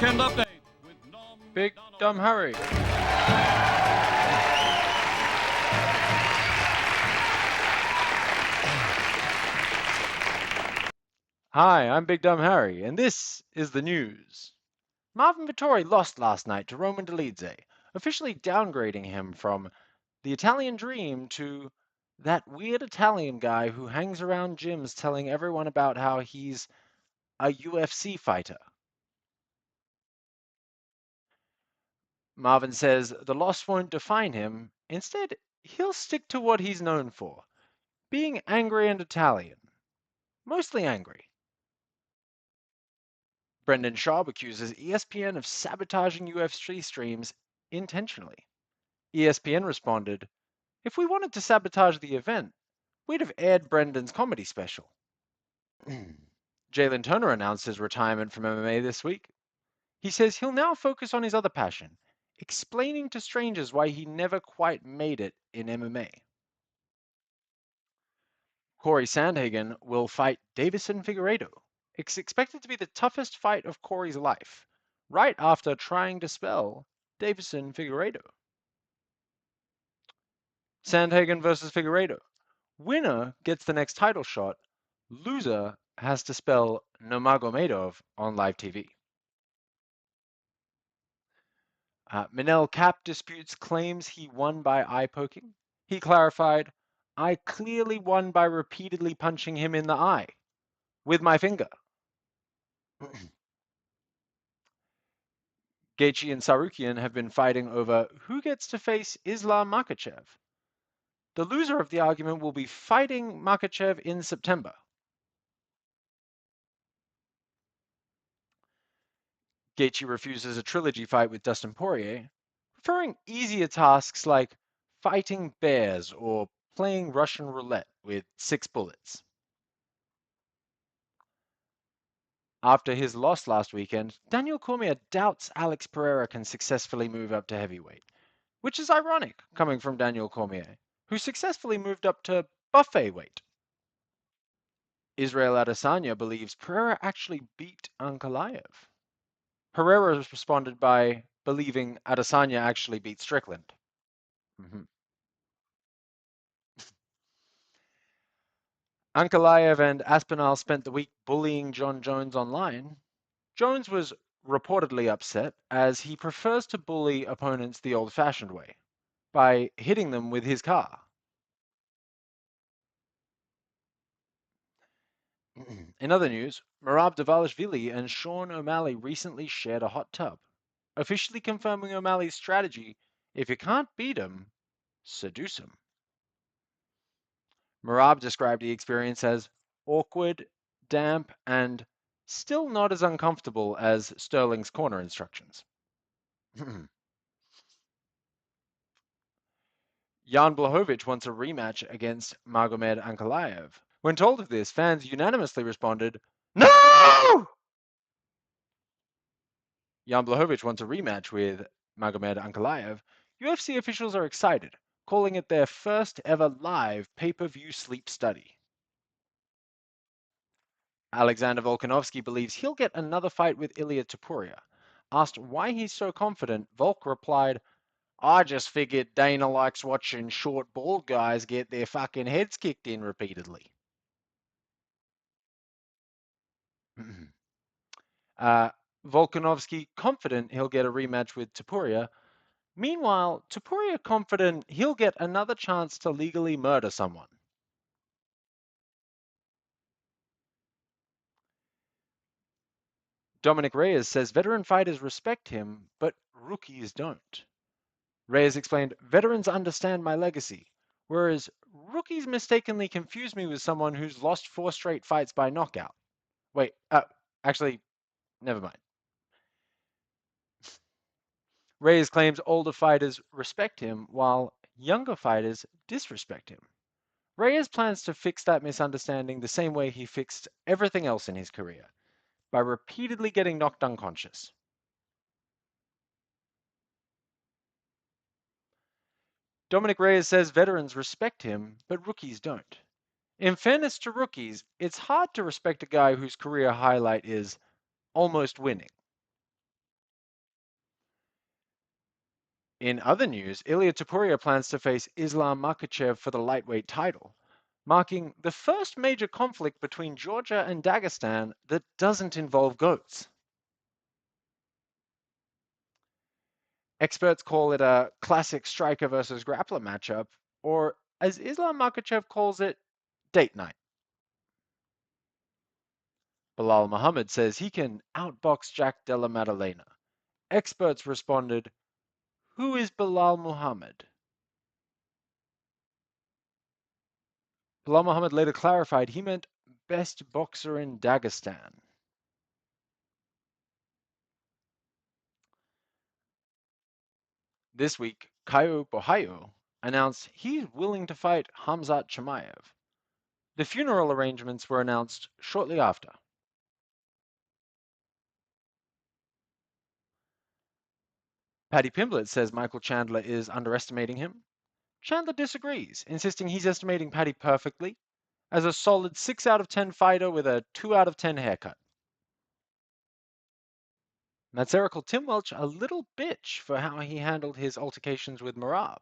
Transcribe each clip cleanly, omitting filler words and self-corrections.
Weekend update with Norm Big MacDonald. Dumb Harry. Hi, I'm Big Dumb Harry, and this is the news. Marvin Vittori lost last night to Roman Dolidze, officially downgrading him from the Italian dream to that weird Italian guy who hangs around gyms telling everyone about how he's a UFC fighter. Marvin says the loss won't define him. Instead, he'll stick to what he's known for, being angry and Italian. Mostly angry. Brendan Schaub accuses ESPN of sabotaging UFC streams intentionally. ESPN responded, "If we wanted to sabotage the event, we'd have aired Brendan's comedy special." Jalen Turner announced his retirement from MMA this week. He says he'll now focus on his other passion, explaining to strangers why he never quite made it in MMA. Corey Sandhagen will fight Davison Figueiredo. It's expected to be the toughest fight of Corey's life, right after trying to spell Davison Figueiredo. Sandhagen versus Figueiredo. Winner gets the next title shot. Loser has to spell Nurmagomedov on live TV. Manel Kape disputes claims he won by eye poking. He clarified, "I clearly won by repeatedly punching him in the eye with my finger." Gaethje and Sarukian have been fighting over who gets to face Islam Makhachev. The loser of the argument will be fighting Makhachev in September. Gaethje refuses a trilogy fight with Dustin Poirier, preferring easier tasks like fighting bears or playing Russian roulette with 6 bullets. After his loss last weekend, Daniel Cormier doubts Alex Pereira can successfully move up to heavyweight, which is ironic coming from Daniel Cormier, who successfully moved up to buffet weight. Israel Adesanya believes Pereira actually beat Ankalaev. Pereira responded by believing Adesanya actually beat Strickland. Ankalaev and Aspinall spent the week bullying John Jones online. Jones was reportedly upset as he prefers to bully opponents the old-fashioned way, by hitting them with his car. In other news, Merab Dvalishvili and Sean O'Malley recently shared a hot tub, officially confirming O'Malley's strategy: if you can't beat him, seduce him. Merab described the experience as awkward, damp, and still not as uncomfortable as Sterling's corner instructions. Jan Blachowicz wants a rematch against Magomed Ankalaev. When told of this, fans unanimously responded, "No!" Jan Blachowicz wants a rematch with Magomed Ankalaev. UFC officials are excited, calling it their first ever live pay-per-view sleep study. Alexander Volkanovski believes he'll get another fight with Ilia Topuria. Asked why he's so confident, Volk replied, "I just figured Dana likes watching short, bald guys get their fucking heads kicked in repeatedly." Volkanovski confident he'll get a rematch with Topuria. Meanwhile, Topuria confident he'll get another chance to legally murder someone. Dominic Reyes says veteran fighters respect him, but rookies don't. Reyes explained, "Veterans understand my legacy, whereas rookies mistakenly confuse me with someone who's lost 4 straight fights by knockout." Wait, actually, never mind. Reyes claims older fighters respect him, while younger fighters disrespect him. Reyes plans to fix that misunderstanding the same way he fixed everything else in his career, by repeatedly getting knocked unconscious. Dominic Reyes says veterans respect him, but rookies don't. In fairness to rookies, it's hard to respect a guy whose career highlight is almost winning. In other news, Ilia Topuria plans to face Islam Makhachev for the lightweight title, marking the first major conflict between Georgia and Dagestan that doesn't involve goats. Experts call it a classic striker versus grappler matchup, or as Islam Makhachev calls it, date night. Belal Muhammad says he can outbox Jack Della Maddalena. Experts responded, "Who is Belal Muhammad?" Belal Muhammad later clarified he meant best boxer in Dagestan. This week, Caio Borralho announced he's willing to fight Khamzat Chimaev. The funeral arrangements were announced shortly after. Paddy Pimblett says Michael Chandler is underestimating him. Chandler disagrees, insisting he's estimating Paddy perfectly, as a solid 6 out of 10 fighter with a 2 out of 10 haircut. Matsera called Tim Welch a little bitch for how he handled his altercations with Merab.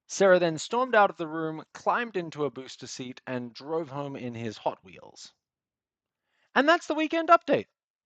Serra then stormed out of the room, climbed into a booster seat, and drove home in his Hot Wheels. And that's the weekend update.